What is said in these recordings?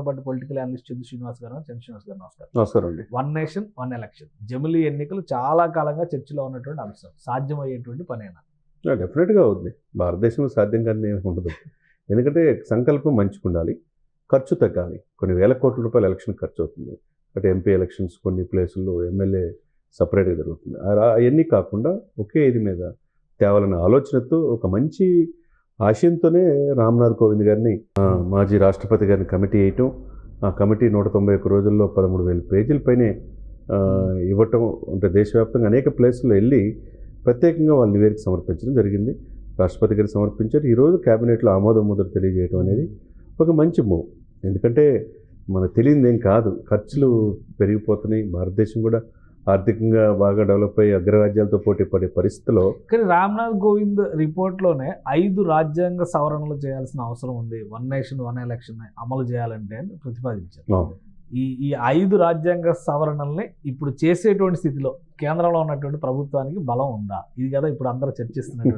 పాటు political analyst చంద్ర శ్రీనివాస్ గారు, నమస్కారం. నమస్కారం అండి. వన్ నేషన్ వన్ ఎలక్షన్ జమిలీ ఎన్నికలు చాలా కాలంగా చర్చలో ఉన్నటువంటి అంశం, సాధ్యమయ్యేటువంటి పనేనా? డెఫినెట్గా అవుతుంది. భారతదేశంలో సాధ్యం కానీ ఉండదు. ఎందుకంటే సంకల్పం మంచిగా ఉండాలి, ఖర్చు తగ్గాలి. కొన్ని వేల కోట్ల రూపాయలు ఎలక్షన్ ఖర్చు అవుతుంది. అంటే ఎంపీ ఎలక్షన్స్ కొన్ని ప్లేసుల్లో ఎమ్మెల్యే సపరేట్గా జరుగుతుంది. అవన్నీ కాకుండా ఒకే ఇది మీద తేవాలన్న ఆలోచనతో ఒక మంచి ఆశయంతోనే రామ్నాథ్ కోవింద్ గారిని మాజీ రాష్ట్రపతి గారిని కమిటీ వేయటం, ఆ కమిటీ 191 రోజుల్లో 13,000 పేజీల పైనే ఇవ్వటం, అంటే దేశవ్యాప్తంగా అనేక ప్లేసుల్లో వెళ్ళి ప్రత్యేకంగా వాళ్ళు నివేదిక సమర్పించడం జరిగింది. రాష్ట్రపతి గారికి సమర్పించారు. ఈరోజు క్యాబినెట్లో ఆమోద ముద్ర తెలియజేయడం అనేది ఒక మంచి మూవ్. ఎందుకంటే మనకు తెలియదు ఏం కాదు, ఖర్చులు పెరిగిపోతున్నాయి. భారతదేశం కూడా ఆర్థికంగా బాగా డెవలప్ అయ్యి అగ్రరాజ్యాలతో పోటీ పడే పరిస్థితిలో, కానీ రామ్నాథ్ కోవింద్ రిపోర్ట్లోనే 5 రాజ్యాంగ సవరణలు చేయాల్సిన అవసరం ఉంది, వన్ నేషన్ వన్ ఎలక్షన్ అమలు చేయాలంటే అని ప్రతిపాదించారు. ఈ 5 రాజ్యాంగ సవరణల్ని ఇప్పుడు చేసేటువంటి స్థితిలో కేంద్రంలో ఉన్నటువంటి ప్రభుత్వానికి బలం ఉందా? ఇది కదా ఇప్పుడు అందరూ చర్చిస్తున్నారు.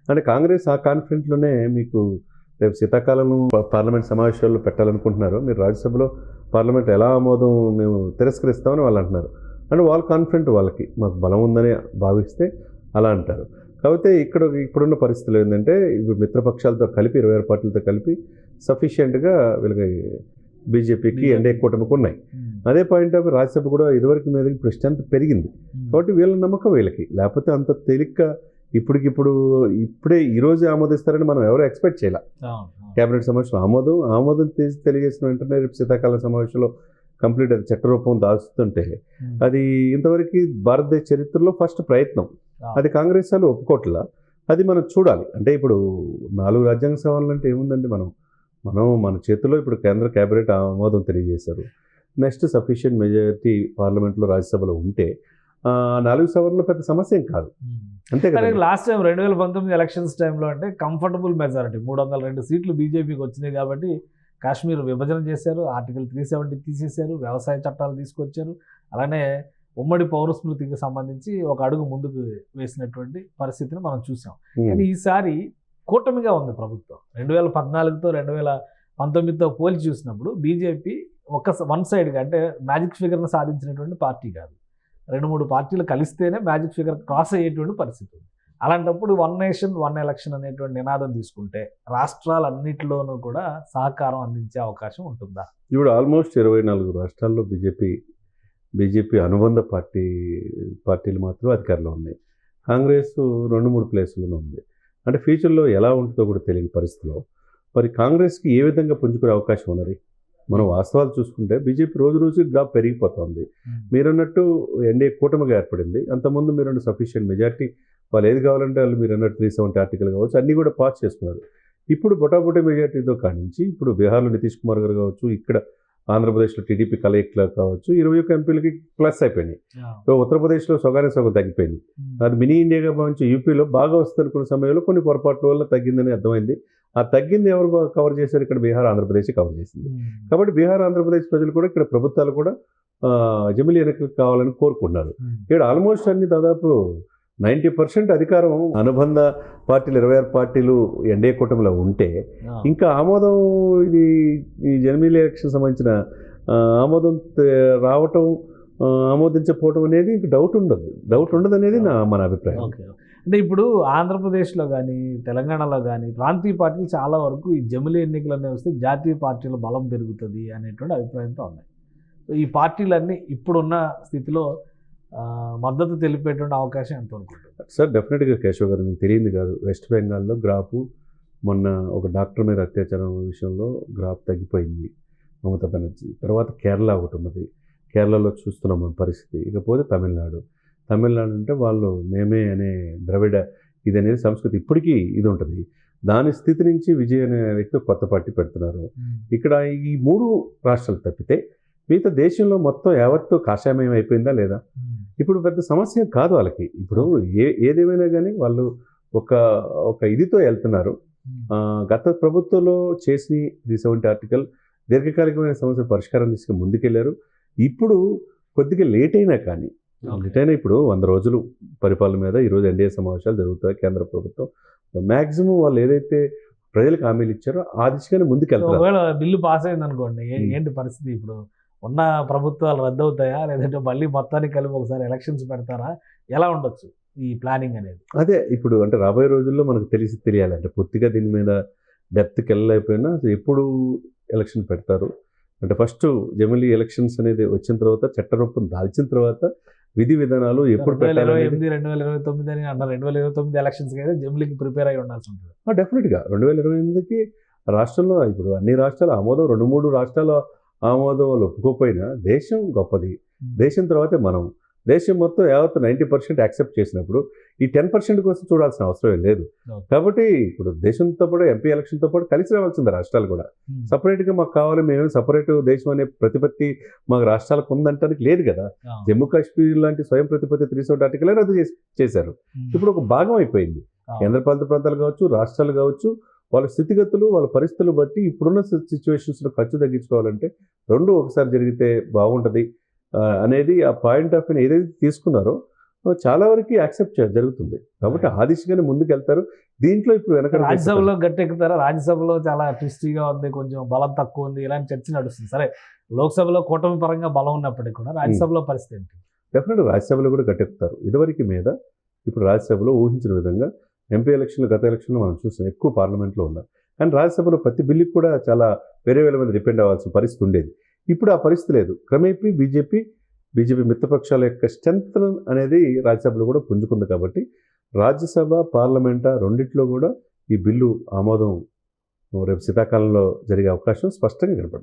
అంటే కాంగ్రెస్ ఆ కాన్ఫిడెంట్లోనే మీకు రేపు శీతాకాలం పార్లమెంట్ సమావేశాల్లో పెట్టాలనుకుంటున్నారు. మీరు రాజ్యసభలో పార్లమెంట్ ఎలా ఆమోదం మేము తిరస్కరిస్తామని వాళ్ళు అంటున్నారు. అంటే వాళ్ళ కాన్ఫిడెంట్, వాళ్ళకి మాకు బలం ఉందని భావిస్తే అలా అంటారు. కాకపోతే ఇప్పుడున్న పరిస్థితులు ఏంటంటే ఇప్పుడు మిత్రపక్షాలతో కలిపి 26 పార్టీలతో కలిపి సఫిషియెంట్గా వీళ్ళకి బీజేపీకి ఎన్డీఏ కూటమికి ఉన్నాయి. అదే పాయింట్ ఆఫ్ రాజ్యసభ కూడా ఇదివరకు మీద ఇప్పుడు స్ట్రెంత్ పెరిగింది. కాబట్టి వీళ్ళ నమ్మకం వీళ్ళకి, లేకపోతే అంత తేలిగ్గా ఇప్పుడే ఈరోజు ఆమోదిస్తారని మనం ఎవరు ఎక్స్పెక్ట్ చేయాలి. కేబినెట్ సమావేశంలో ఆమోదం తెలియజేసిన వెంటనే రేపు శీతాకాల సమావేశంలో కంప్లీట్ అది చట్టరూపం దాచుతుంటే అది ఇంతవరకు భారతదేశ చరిత్రలో ఫస్ట్ ప్రయత్నం. అది కాంగ్రెస్ వాళ్ళు ఒప్పుకోట్లా. అది మనం చూడాలి. అంటే ఇప్పుడు 4 రాజ్యాంగ సవరణలు అంటే ఏముందండి, మన చేతుల్లో ఇప్పుడు కేంద్ర కేబినెట్ ఆమోదం తెలియజేశారు. నెక్స్ట్ సఫిషియెంట్ మెజారిటీ పార్లమెంట్లో రాజ్యసభలో ఉంటే 4 సవరణలు పెద్ద సమస్య ఏం కాదు. అంతే కదా. లాస్ట్ టైం 2019 ఎలక్షన్స్ టైంలో అంటే కంఫర్టబుల్ మెజారిటీ 302 సీట్లు బీజేపీకి వచ్చినాయి కాబట్టి కాశ్మీర్ విభజన చేశారు, ఆర్టికల్ 370 తీసేశారు, వ్యవసాయ చట్టాలు తీసుకొచ్చారు. అలానే ఉమ్మడి పౌరస్మృతికి సంబంధించి ఒక అడుగు ముందుకు వేసినటువంటి పరిస్థితిని మనం చూసాం. కానీ ఈసారి కూటమిగా ఉంది ప్రభుత్వం. 2014తో 2019తో పోల్చి చూసినప్పుడు బీజేపీ వన్ సైడ్గా, అంటే మ్యాజిక్ ఫిగర్ను సాధించినటువంటి పార్టీ కాదు. 2-3 పార్టీలు కలిస్తేనే మ్యాజిక్ ఫిగర్ క్రాస్ అయ్యేటువంటి పరిస్థితి ఉంది. అలాంటప్పుడు వన్ నేషన్ వన్ ఎలక్షన్ అనేటువంటి నినాదం తీసుకుంటే రాష్ట్రాలన్నింటిలోనూ కూడా సహకారం అందించే అవకాశం ఉంటుందా? ఇప్పుడు ఆల్మోస్ట్ 24 రాష్ట్రాల్లో బీజేపీ అనుబంధ పార్టీలు మాత్రం అధికారంలో ఉన్నాయి. కాంగ్రెస్ 2-3 ప్లేసుల్లోనే ఉంది. అంటే ఫ్యూచర్లో ఎలా ఉంటుందో కూడా తెలియని పరిస్థితిలో మరి కాంగ్రెస్కి ఏ విధంగా పుంజుకునే అవకాశం ఉన్నది? మనం వాస్తవాలు చూసుకుంటే బీజేపీ రోజుకి గ్రాఫ్ పెరిగిపోతుంది. మీరన్నట్టు ఎన్డీఏ కూటమిగా ఏర్పడింది. అంతకుముందు మీరన్న సఫిషియెంట్ మెజార్టీ, వాళ్ళు ఏది కావాలంటే వాళ్ళు మీరు అన్నట్టు 370 ఆర్టికల్ కావచ్చు అన్నీ కూడా పాస్ చేసుకున్నారు. ఇప్పుడు బొటాబొటీ మెజార్టీతో కానించి ఇప్పుడు బీహార్లో నితీష్ కుమార్ గారు కావచ్చు, ఇక్కడ ఆంధ్రప్రదేశ్లో టీడీపీ కలయికలో కావచ్చు 21 ఎంపీలకి ప్లస్ అయిపోయినాయి. ఉత్తరప్రదేశ్లో సగానికి సగం తగ్గిపోయింది. అది మినీ ఇండియాగా భావించి యూపీలో బాగా వస్తుంది అనుకున్న సమయంలో కొన్ని పొరపాట్ల వల్ల తగ్గిందని అర్థమైంది. ఆ తగ్గింది ఎవరు కవర్ చేశారు? ఇక్కడ బీహార్ ఆంధ్రప్రదేశ్ కవర్ చేసింది. కాబట్టి బీహార్ ఆంధ్రప్రదేశ్ ప్రజలు కూడా ఇక్కడ ప్రభుత్వాలు కూడా జమిలీ ఎన్నికలు కావాలని కోరుకుంటున్నారు. ఇక్కడ ఆల్మోస్ట్ అన్ని దాదాపు 90% అధికారం అనుబంధ పార్టీలు 26 పార్టీలు ఎన్డీఏ కూటమిలో ఉంటే ఇంకా ఆమోదం ఈ జమిలీ ఎలక్షన్ సంబంధించిన ఆమోదం రావటం, ఆమోదించకపోవడం అనేది డౌట్ ఉండదు అనేది మన అభిప్రాయం. అంటే ఇప్పుడు ఆంధ్రప్రదేశ్లో కానీ తెలంగాణలో కానీ ప్రాంతీయ పార్టీలు చాలా వరకు ఈ జమిలీ ఎన్నికలు అనేవి వస్తే జాతీయ పార్టీల బలం పెరుగుతుంది అనేటువంటి అభిప్రాయంతో ఉన్నాయి. ఈ పార్టీలన్నీ ఇప్పుడున్న స్థితిలో మద్దతు తెలిపేటువంటి అవకాశం ఎంత అనుకుంటున్నారు? సార్ డెఫినెట్గా కేశవ్ గారు, మీకు తెలియదు కాదు, వెస్ట్ బెంగాల్లో గ్రాఫ్ మొన్న ఒక డాక్టర్ మీద అత్యాచారం విషయంలో గ్రాఫ్ తగ్గిపోయింది మమతా బెనర్జీ. తర్వాత కేరళ ఒకటి ఉన్నది, కేరళలో చూస్తున్నాం మన పరిస్థితి. ఇకపోతే తమిళనాడు అంటే వాళ్ళు మేమే అనే ద్రవిడ ఇది అనేది సంస్కృతి ఇప్పటికీ ఇది ఉంటుంది. దాని స్థితి నుంచి విజయ్ అనే వ్యక్తి కొత్త పార్టీ పెడుతున్నారు. ఇక్కడ ఈ 3 రాష్ట్రాలు తప్పితే మిగతా దేశంలో మొత్తం యావత్తు కాషాయమయం అయిపోయిందా లేదా? ఇప్పుడు పెద్ద సమస్య కాదు వాళ్ళకి. ఇప్పుడు ఏదేమైనా కానీ వాళ్ళు ఒక ఇదితో వెళ్తున్నారు. గత ప్రభుత్వంలో చేసిన 370 ఆర్టికల్ దీర్ఘకాలికమైన సమస్య పరిష్కారం తీసుకుని ముందుకెళ్లారు. ఇప్పుడు కొద్దిగా లేట్ అయినా ఇప్పుడు 100 రోజులు పరిపాలన మీద ఈరోజు ఎన్డీఏ సమావేశాలు జరుగుతాయి. కేంద్ర ప్రభుత్వం మ్యాక్సిమం వాళ్ళు ఏదైతే ప్రజలకు హామీలు ఇచ్చారో ఆ దిశగానే ముందుకెళ్తారు. ఒకవేళ బిల్లు పాస్ అయింది అనుకోండి, ఏంటి పరిస్థితి ఇప్పుడు? ఉన్న ప్రభుత్వాలు రద్దు అవుతాయా, లేదంటే మళ్ళీ మొత్తానికి కలిపి ఒకసారి ఎలక్షన్స్ పెడతారా? ఎలా ఉండొచ్చు ఈ ప్లానింగ్ అనేది? అదే ఇప్పుడు అంటే రాబోయే రోజుల్లో మనకు తెలియాలి. అంటే పూర్తిగా దీని మీద డెప్త్కి వెళ్ళలేకపోయినా ఎప్పుడు ఎలక్షన్ పెడతారు అంటే ఫస్ట్ జమిలీ ఎలక్షన్స్ అనేది వచ్చిన తర్వాత చట్టరూపం దాల్చిన తర్వాత విధి విధానాలు ఎప్పుడు పెట్టాలి 2028, 2029 అని అన్నారు. 2029 ఎలక్షన్స్ అయితే జమిలీకి ప్రిపేర్ అయి ఉండాల్సి ఉంటుంది. డెఫినెట్గా 2028కి రాష్ట్రంలో ఇప్పుడు అన్ని రాష్ట్రాల ఆమోదం 2-3 రాష్ట్రాల ఆమోదం వాళ్ళు ఒప్పుకోకపోయినా దేశం గొప్పది. దేశం తర్వాతే మనం. దేశం మొత్తం యావత్ 90% యాక్సెప్ట్ చేసినప్పుడు ఈ 10% కోసం చూడాల్సిన అవసరం లేదు. కాబట్టి ఇప్పుడు దేశంతో పాటు ఎంపీ ఎలక్షన్తో పాటు కలిసి రావాల్సింది రాష్ట్రాలు కూడా. సపరేట్గా మాకు కావాలి, మేమే సపరేట్ దేశం అనే ప్రతిపత్తి మాకు రాష్ట్రాలకు ఉందంటానికి లేదు కదా. జమ్మూ కాశ్మీర్ లాంటి స్వయం ప్రతిపత్తి 370 ఆర్టికల్ రద్దు చేశారు. ఇప్పుడు ఒక భాగం అయిపోయింది. కేంద్రపాలిత ప్రాంతాలు కావచ్చు, రాష్ట్రాలు కావచ్చు, వాళ్ళ స్థితిగతులు వాళ్ళ పరిస్థితులు బట్టి ఇప్పుడున్న సిచ్యువేషన్స్లో ఖర్చు తగ్గించుకోవాలంటే రెండు ఒకసారి జరిగితే బాగుంటుంది అనేది ఆ పాయింట్ ఆఫ్ వ్యూ ఏదైతే తీసుకున్నారో చాలా వరకు యాక్సెప్ట్ జరుగుతుంది. కాబట్టి ఆ దిశగానే ముందుకు వెళ్తారు. దీంట్లో ఇప్పుడు వెనక రాజ్యసభలో గట్టెక్కుతారా? రాజ్యసభలో చాలా ట్విస్టీగా ఉంది, కొంచెం బలం తక్కువ ఉంది, ఇలాంటి చర్చ నడుస్తుంది. సరే, లోక్సభలో కూటమి పరంగా బలం ఉన్నప్పటికీ కూడా రాజ్యసభలో పరిస్థితి ఏంటి? డెఫినెట్గా రాజ్యసభలో కూడా గట్టెక్కుతారు. ఇదివరకు మీద ఇప్పుడు రాజ్యసభలో ఊహించిన విధంగా ఎంపీ ఎలక్షన్లు గత ఎలక్షన్లో మనం చూసాం, ఎక్కువ పార్లమెంట్లో ఉన్నారు. కానీ రాజ్యసభలో ప్రతి బిల్లుకి కూడా చాలా వేరే మంది డిపెండ్ అవ్వాల్సిన పరిస్థితి ఉండేది. ఇప్పుడు ఆ పరిస్థితి లేదు. క్రమేపీ బీజేపీ మిత్రపక్షాల యొక్క స్ట్రెంత్ అనేది రాజ్యసభలో కూడా పుంజుకుంది. కాబట్టి రాజ్యసభ పార్లమెంట్ రెండిట్లో కూడా ఈ బిల్లు ఆమోదం రేపు శీతాకాలంలో జరిగే అవకాశం స్పష్టంగా కనపడుతుంది.